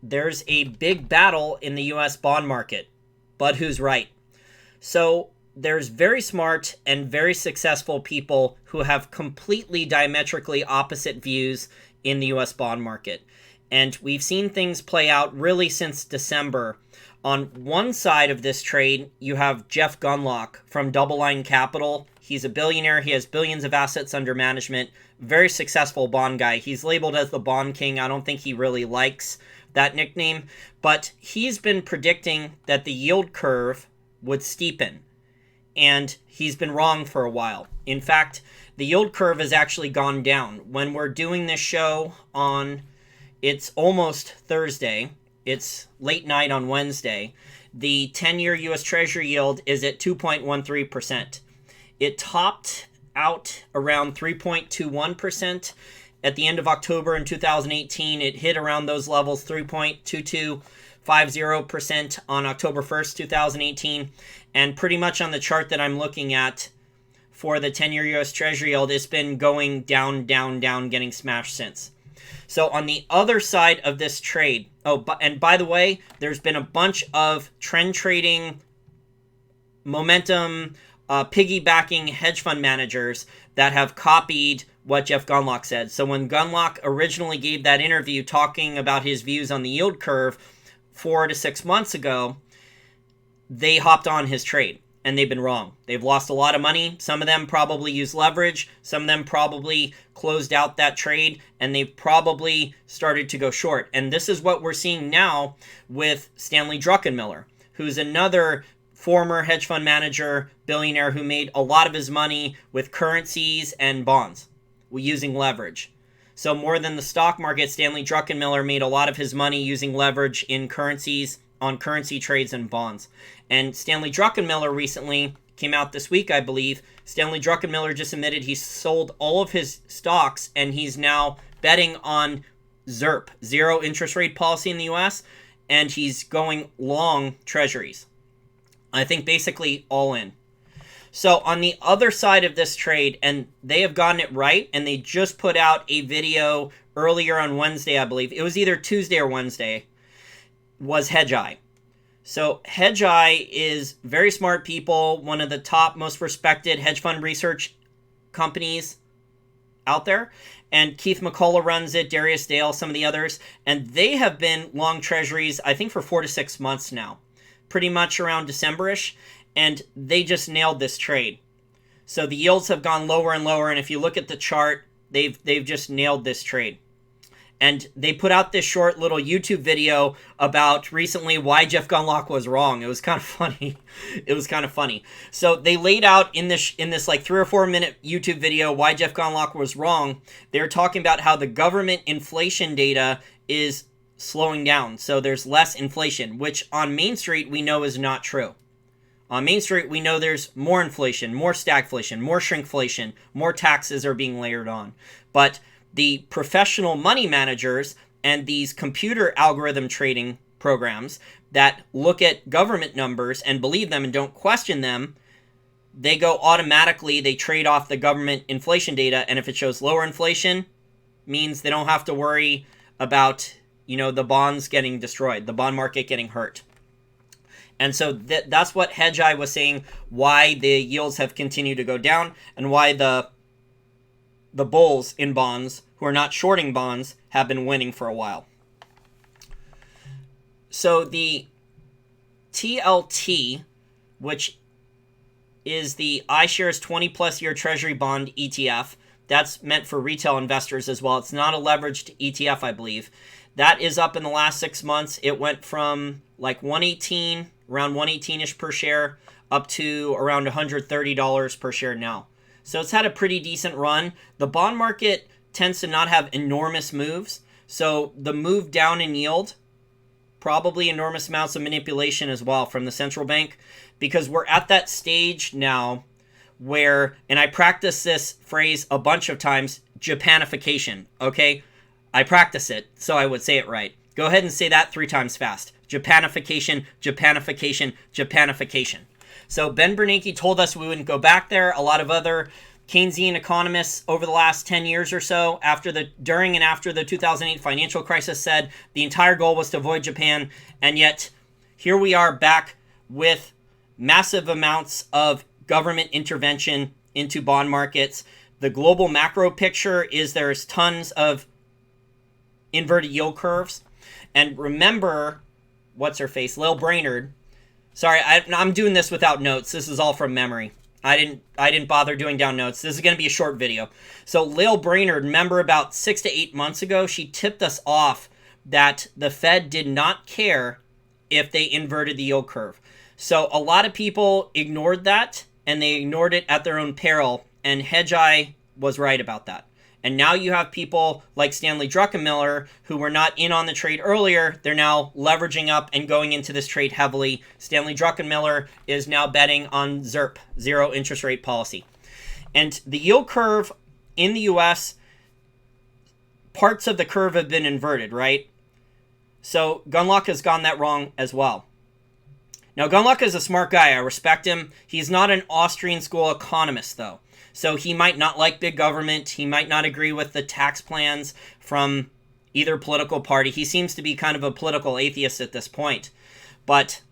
there's a big battle in the US bond market. But who's right? So there's very smart and very successful people who have completely diametrically opposite views in the US bond market. And we've seen things play out really since December. On one side of this trade, you have Jeff Gundlach from Double Line Capital. He's a billionaire. He has billions of assets under management. Very successful bond guy. He's labeled as the bond king. I don't think he really likes that nickname. But he's been predicting that the yield curve would steepen. And he's been wrong for a while. In fact, the yield curve has actually gone down. When we're doing this show on, it's almost Thursday, it's late night on Wednesday, the 10-year U.S. Treasury yield is at 2.13%. It topped out around 3.21% at the end of October in 2018. It hit around those levels, 3.2250% on October 1st, 2018. And pretty much on the chart that I'm looking at for the 10-year U.S. Treasury yield, it's been going down, down, down, getting smashed since. So on the other side of this trade, and by the way, there's been a bunch of trend trading, momentum, piggybacking hedge fund managers that have copied what Jeff Gundlach said. So when Gundlach originally gave that interview talking about his views on the yield curve 4 to 6 months ago, they hopped on his trade, and they've been wrong. They've lost a lot of money. Some of them probably used leverage. Some of them probably closed out that trade, and they've probably started to go short. And this is what we're seeing now with Stanley Druckenmiller, who's another former hedge fund manager, billionaire who made a lot of his money with currencies and bonds using leverage. So more than the stock market, Stanley Druckenmiller made a lot of his money using leverage in currencies, on currency trades and bonds. And Stanley Druckenmiller recently came out this week, I believe. Stanley Druckenmiller just admitted he sold all of his stocks and he's now betting on ZIRP, zero interest rate policy in the US, and he's going long treasuries. I think basically all in. So on the other side of this trade, and they have gotten it right, and they just put out a video earlier on Wednesday, I believe. It was either Tuesday or Wednesday, was Hedgeye. So Hedgeye is very smart people, one of the top most respected hedge fund research companies out there. And Keith McCullough runs it, Darius Dale, some of the others. And they have been long treasuries, I think, for 4 to 6 months now. Pretty much around December-ish. And they just nailed this trade. So the yields have gone lower and lower. And if you look at the chart, they've just nailed this trade. And they put out this short little YouTube video about recently why Jeff Gundlach was wrong. It was kind of funny. It was kind of funny. So they laid out in this like 3 or 4 minute YouTube video why Jeff Gundlach was wrong. They're talking about how the government inflation data is slowing down. So there's less inflation, which on Main Street we know is not true. On Main Street, we know there's more inflation, more stagflation, more shrinkflation, more taxes are being layered on. But the professional money managers and these computer algorithm trading programs that look at government numbers and believe them and don't question them, they go automatically, they trade off the government inflation data, and if it shows lower inflation, means they don't have to worry about, the bonds getting destroyed, the bond market getting hurt. And so that's what Hedgeye was saying, why the yields have continued to go down and why the bulls in bonds who are not shorting bonds have been winning for a while. So the TLT, which is the iShares 20-plus year Treasury bond ETF, that's meant for retail investors as well. It's not a leveraged ETF, I believe. That is up in the last 6 months. It went from like 118, around 118-ish per share, up to around $130 per share now. So it's had a pretty decent run. The bond market tends to not have enormous moves. So the move down in yield, probably enormous amounts of manipulation as well from the central bank, because we're at that stage now where, and I practice this phrase a bunch of times, Japanification, okay? I practice it, so I would say it right. Go ahead and say that 3 times fast. Japanification, Japanification, Japanification. So Ben Bernanke told us we wouldn't go back there. A lot of other Keynesian economists over the last 10 years or so, during and after the 2008 financial crisis, said the entire goal was to avoid Japan, and yet here we are back with massive amounts of government intervention into bond markets. The global macro picture is there's tons of inverted yield curves. And remember, what's her face? Lil Brainerd. Sorry, I'm doing this without notes. This is all from memory. I didn't bother doing down notes. This is going to be a short video. So Lil Brainerd, remember about 6 to 8 months ago, she tipped us off that the Fed did not care if they inverted the yield curve. So a lot of people ignored that, and they ignored it at their own peril, and Hedgeye was right about that. And now you have people like Stanley Druckenmiller who were not in on the trade earlier. They're now leveraging up and going into this trade heavily. Stanley Druckenmiller is now betting on ZIRP, zero interest rate policy. And the yield curve in the US, parts of the curve have been inverted, right? So Gundlach has gotten that wrong as well. Now, Gundlach is a smart guy. I respect him. He's not an Austrian school economist, though. So he might not like big government. He might not agree with the tax plans from either political party. He seems to be kind of a political atheist at this point. But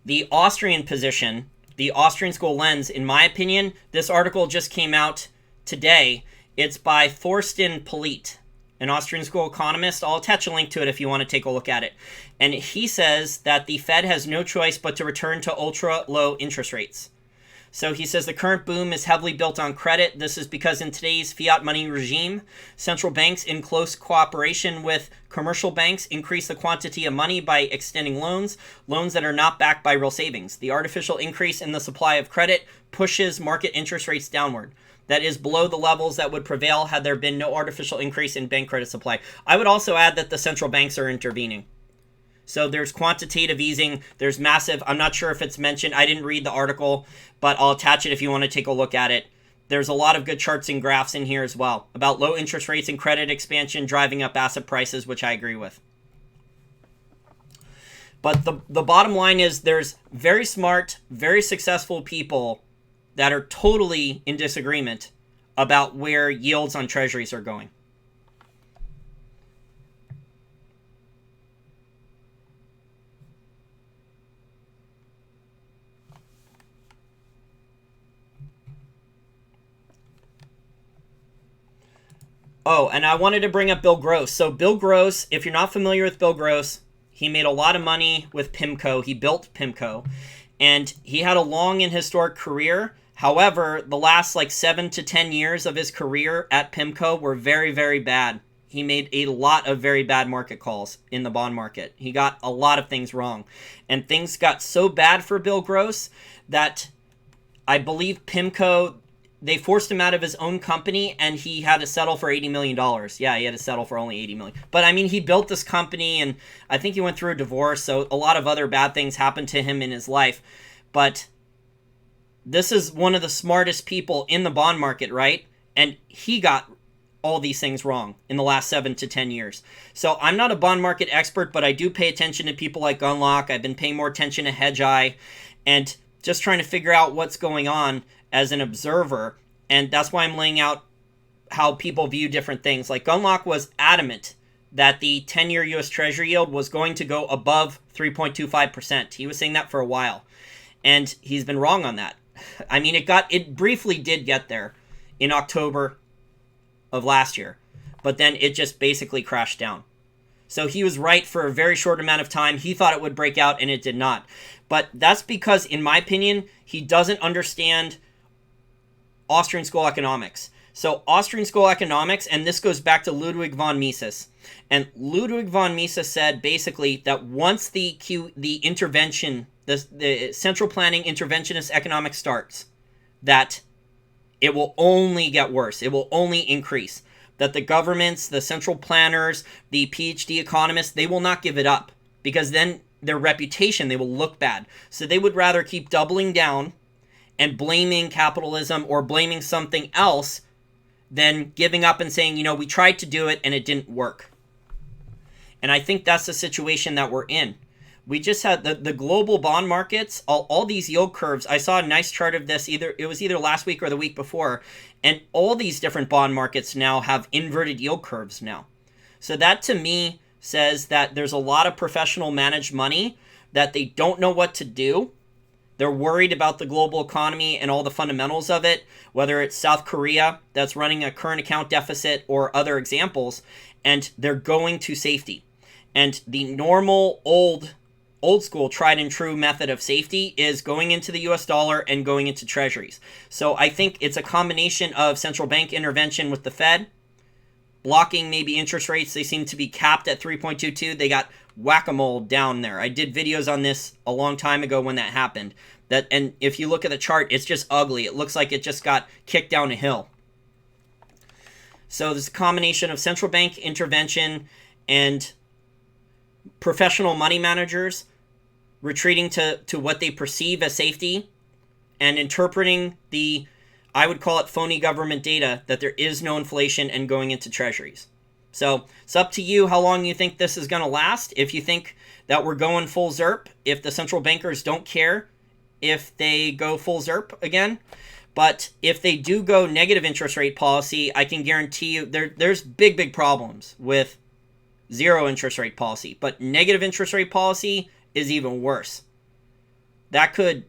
the Austrian position, the Austrian school lens, in my opinion, this article just came out today. It's by Thorsten Polit, an Austrian school economist. I'll attach a link to it if you want to take a look at it. And he says that the Fed has no choice but to return to ultra-low interest rates. So he says the current boom is heavily built on credit. This is because in today's fiat money regime, central banks in close cooperation with commercial banks increase the quantity of money by extending loans that are not backed by real savings. The artificial increase in the supply of credit pushes market interest rates downward. That is below the levels that would prevail had there been no artificial increase in bank credit supply. I would also add that the central banks are intervening. So there's quantitative easing, there's massive, I'm not sure if it's mentioned, I didn't read the article, but I'll attach it if you want to take a look at it. There's a lot of good charts and graphs in here as well about low interest rates and credit expansion driving up asset prices, which I agree with. But the bottom line is there's very smart, very successful people that are totally in disagreement about where yields on treasuries are going. Oh, and I wanted to bring up Bill Gross. So Bill Gross, if you're not familiar with Bill Gross, he made a lot of money with PIMCO. He built PIMCO. And he had a long and historic career. However, the last 7 to 10 years of his career at PIMCO were very, very bad. He made a lot of very bad market calls in the bond market. He got a lot of things wrong. And things got so bad for Bill Gross that I believe PIMCO, they forced him out of his own company and he had to settle for $80 million. Yeah, he had to settle for only $80 million. But I mean, he built this company and I think he went through a divorce. So a lot of other bad things happened to him in his life. But this is one of the smartest people in the bond market, right? And he got all these things wrong in the last 7 to 10 years. So I'm not a bond market expert, but I do pay attention to people like Gundlach. I've been paying more attention to Hedgeye and just trying to figure out what's going on as an observer. And that's why I'm laying out how people view different things. Like Gundlach was adamant that the 10-year U.S. Treasury yield was going to go above 3.25%. He was saying that for a while. And he's been wrong on that. I mean, it briefly did get there in October of last year, but then it just basically crashed down. So he was right for a very short amount of time. He thought it would break out and it did not. But that's because, in my opinion, he doesn't understand Austrian school economics. So Austrian school economics, and this goes back to Ludwig von Mises. And Ludwig von Mises said basically that once the intervention, the central planning interventionist economics starts, that it will only get worse. It will only increase. That the governments, the central planners, the PhD economists, they will not give it up because then their reputation, they will look bad. So they would rather keep doubling down and blaming capitalism or blaming something else than giving up and saying, we tried to do it and it didn't work. And I think that's the situation that we're in. We just had the global bond markets, all these yield curves. I saw a nice chart of this, it was either last week or the week before, and all these different bond markets now have inverted yield curves now. So that to me says that there's a lot of professional managed money that they don't know what to do. They're worried about the global economy and all the fundamentals of it, whether it's South Korea that's running a current account deficit or other examples, and they're going to safety. And the normal old school tried and true method of safety is going into the US dollar and going into treasuries. So I think it's a combination of central bank intervention with the Fed, blocking maybe interest rates. They seem to be capped at 3.22. They got whack-a-mole down there. I did videos on this a long time ago when that happened. And if you look at the chart, it's just ugly. It looks like it just got kicked down a hill. So there's a combination of central bank intervention and professional money managers retreating to what they perceive as safety and interpreting I would call it phony government data, that there is no inflation, and going into treasuries. So it's up to you how long you think this is going to last. If you think that we're going full ZIRP, if the central bankers don't care if they go full ZIRP again. But if they do go negative interest rate policy, I can guarantee you there's big problems with zero interest rate policy. But negative interest rate policy is even worse. That could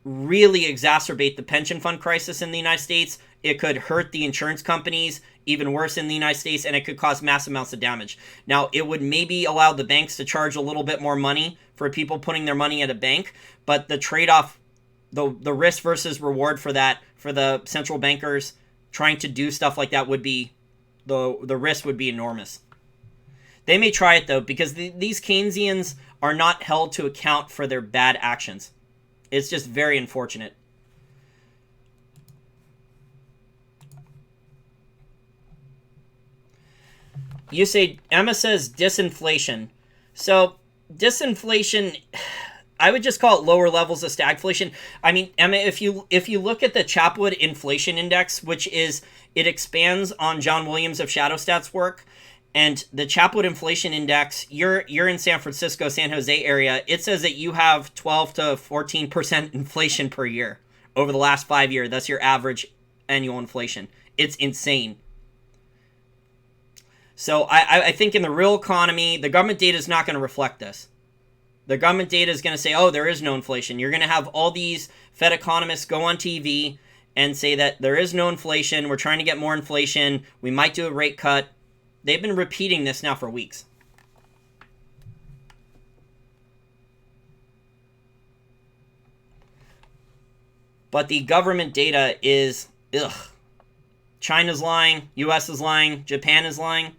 really exacerbate the pension fund crisis in the United States. It could hurt the insurance companies even worse in the United States, and it could cause massive amounts of damage. Now, it would maybe allow the banks to charge a little bit more money for people putting their money at a bank, but the trade-off, the risk versus reward for that, for the central bankers trying to do stuff like that, would be, the risk would be enormous. They may try it, though, because these Keynesians are not held to account for their bad actions. It's just very unfortunate. You say, Emma says disinflation. So disinflation, I would just call it lower levels of stagflation. I mean, Emma, if you look at the Chapwood Inflation Index, which is, it expands on John Williams of ShadowStats work, and the Chapwood Inflation Index, you're in San Francisco, San Jose area, it says that you have 12 to 14% inflation per year over the last 5 years. That's your average annual inflation. It's insane. So I think in the real economy, the government data is not going to reflect this. The government data is going to say, oh, there is no inflation. You're going to have all these Fed economists go on TV and say that there is no inflation. We're trying to get more inflation. We might do a rate cut. They've been repeating this now for weeks. But the government data is, ugh. China's lying, US is lying, Japan is lying.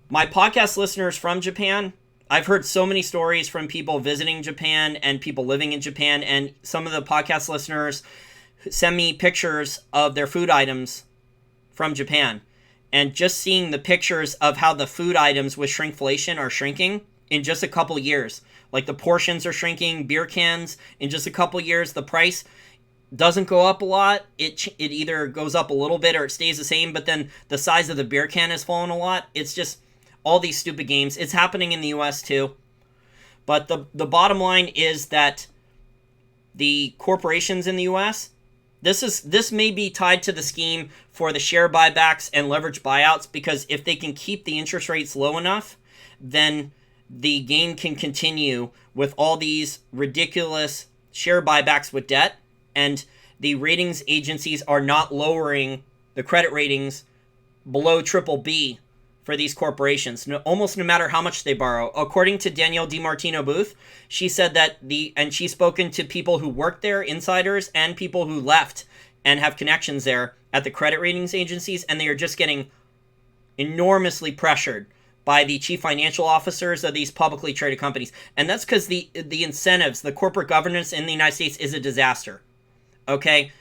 My podcast listeners from Japan, I've heard so many stories from people visiting Japan and people living in Japan, and some of the podcast listeners send me pictures of their food items from Japan. And just seeing the pictures of how the food items with shrinkflation are shrinking in just a couple years. Like the portions are shrinking, beer cans, in just a couple years, the price doesn't go up a lot. It either goes up a little bit or it stays the same, but then the size of the beer can has fallen a lot. It's just all these stupid games. It's happening in the US too. But the bottom line is that the corporations in the US, this may be tied to the scheme for the share buybacks and leverage buyouts, because if they can keep the interest rates low enough, then the game can continue with all these ridiculous share buybacks with debt, and the ratings agencies are not lowering the credit ratings below BBB for these corporations, almost no matter how much they borrow. According to Danielle DiMartino Booth, she said that and she's spoken to people who work there, insiders, and people who left and have connections there at the credit ratings agencies, and they are just getting enormously pressured by the chief financial officers of these publicly traded companies. And that's because the incentives, the corporate governance in the United States is a disaster. Okay?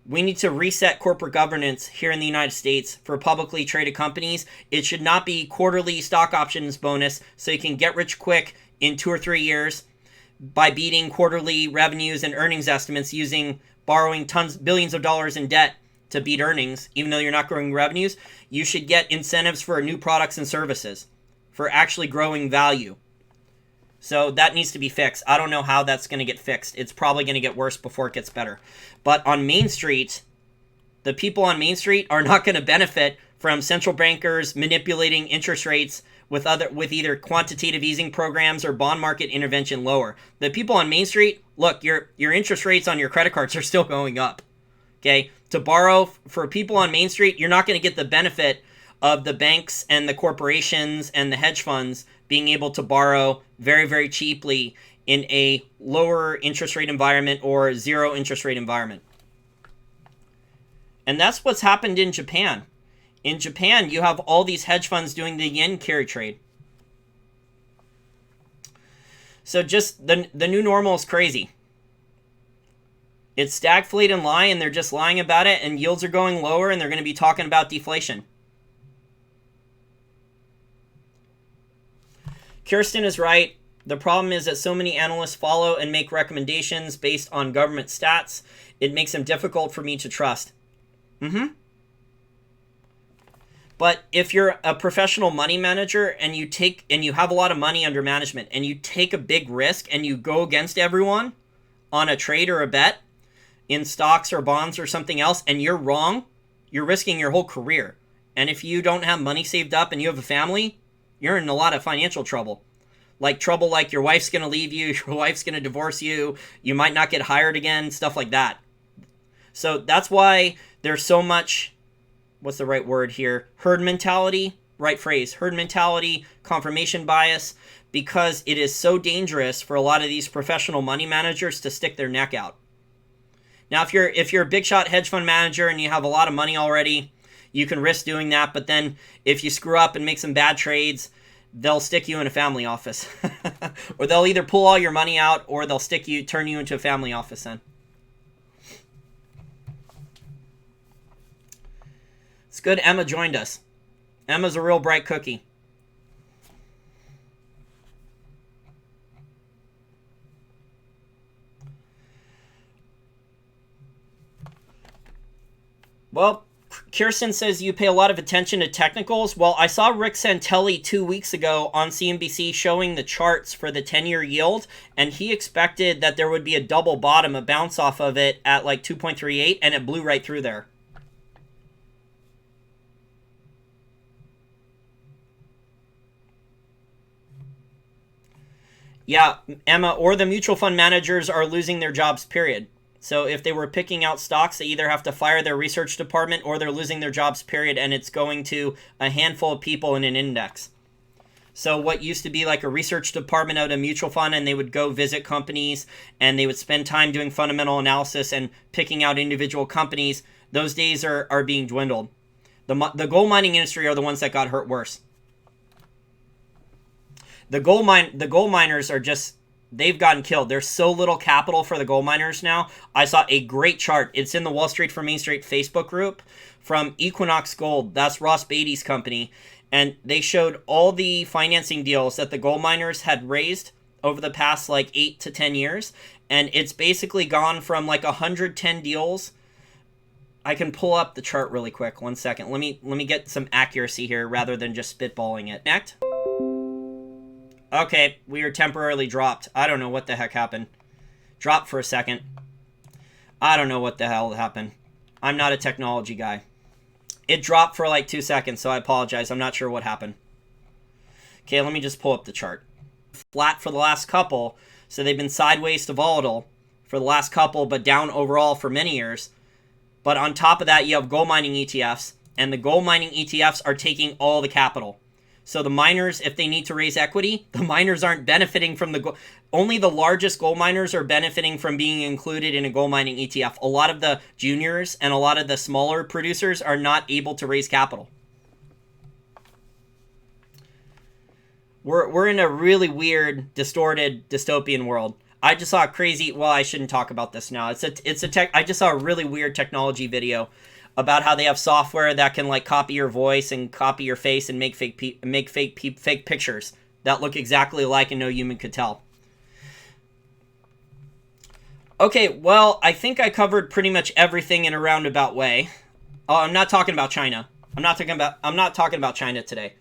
We need to reset corporate governance here in the United States for publicly traded companies. It should not be quarterly stock options bonus so you can get rich quick in 2 or 3 years by beating quarterly revenues and earnings estimates borrowing billions of dollars in debt to beat earnings, even though you're not growing revenues. You should get incentives for new products and services. for actually growing value. So that needs to be fixed. I don't know how that's going to get fixed. It's probably going to get worse before it gets better. But on Main Street, the people on Main Street are not going to benefit from central bankers manipulating interest rates with either quantitative easing programs or bond market intervention lower. The people on Main Street, look, your interest rates on your credit cards are still going up. Okay? To borrow for people on Main Street, you're not going to get the benefit of the banks and the corporations and the hedge funds being able to borrow very, very cheaply in a lower interest rate environment or zero interest rate environment. And that's what's happened in Japan. In Japan, you have all these hedge funds doing the yen carry trade. So just the new normal is crazy. It's stagflate and lie, and they're just lying about it, and yields are going lower, and they're going to be talking about deflation. Kirsten is right. The problem is that so many analysts follow and make recommendations based on government stats. It makes them difficult for me to trust. But if you're a professional money manager and you have a lot of money under management and you take a big risk and you go against everyone on a trade or a bet in stocks or bonds or something else and you're wrong, you're risking your whole career. And if you don't have money saved up and you have a family, you're in a lot of financial trouble. Like trouble like your wife's going to leave you, your wife's going to divorce you, you might not get hired again, stuff like that. So that's why there's so much, what's the right word here? Herd mentality, right phrase, herd mentality, confirmation bias, because it is so dangerous for a lot of these professional money managers to stick their neck out. Now, if you're a big shot hedge fund manager and you have a lot of money already, you can risk doing that. But then if you screw up and make some bad trades, they'll stick you in a family office. Or they'll either pull all your money out or they'll turn you into a family office then. It's good Emma joined us. Emma's a real bright cookie. Well, Kirsten says you pay a lot of attention to technicals. Well, I saw Rick Santelli 2 weeks ago on CNBC showing the charts for the 10-year yield, and he expected that there would be a double bottom, a bounce off of it at like 2.38, and it blew right through there. Yeah, Emma, or the mutual fund managers are losing their jobs, period. So if they were picking out stocks, they either have to fire their research department or they're losing their jobs, period, and it's going to a handful of people in an index. So what used to be like a research department out of a mutual fund, and they would go visit companies and they would spend time doing fundamental analysis and picking out individual companies, those days are being dwindled. The gold mining industry are the ones that got hurt worse. The gold miners are just, they've gotten killed. There's so little capital for the gold miners now. I saw a great chart. It's in the Wall Street for Main Street Facebook group from Equinox Gold. That's Ross Beatty's company. And they showed all the financing deals that the gold miners had raised over the past like 8 to 10 years. And it's basically gone from like 110 deals. I can pull up the chart really quick. 1 second. Let me get some accuracy here rather than just spitballing it. Next. Okay, we are temporarily dropped. I don't know what the heck happened. Dropped for a second. I don't know what the hell happened. I'm not a technology guy. It dropped for like 2 seconds, so I apologize. I'm not sure what happened. Okay, let me just pull up the chart. Flat for the last couple, so they've been sideways to volatile for the last couple, but down overall for many years. But on top of that, you have gold mining ETFs, and the gold mining ETFs are taking all the capital. So the miners, if they need to raise equity, the miners aren't benefiting from only the largest gold miners are benefiting from being included in a gold mining ETF. A lot of the juniors and a lot of the smaller producers are not able to raise capital. We're in a really weird, distorted, dystopian world. I just saw a crazy, well, I shouldn't talk about this now. I just saw a really weird technology video about how they have software that can like copy your voice and copy your face and make fake pictures that look exactly alike and no human could tell. Okay, well, I think I covered pretty much everything in a roundabout way. Oh, I'm not talking about China. I'm not talking about China today.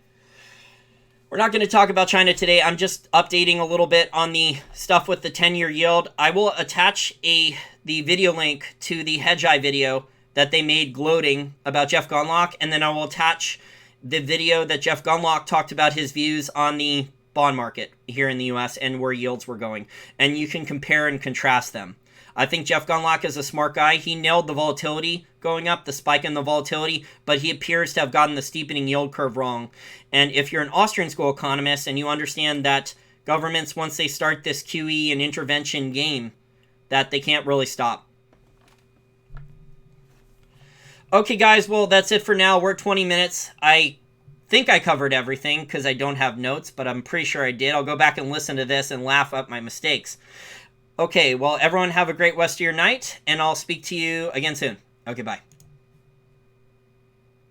We're not going to talk about China today. I'm just updating a little bit on the stuff with the 10-year yield. I will attach the video link to the Hedge Eye video that they made gloating about Jeff Gundlach, and then I will attach the video that Jeff Gundlach talked about his views on the bond market here in the US and where yields were going. And you can compare and contrast them. I think Jeff Gundlach is a smart guy. He nailed the volatility going up, the spike in the volatility, but he appears to have gotten the steepening yield curve wrong. And if you're an Austrian school economist and you understand that governments, once they start this QE and intervention game, that they can't really stop. Okay, guys, well, that's it for now. We're at 20 minutes. I think I covered everything because I don't have notes, but I'm pretty sure I did. I'll go back and listen to this and laugh at my mistakes. Okay, well, everyone have a great rest of your night, and I'll speak to you again soon. Okay, bye.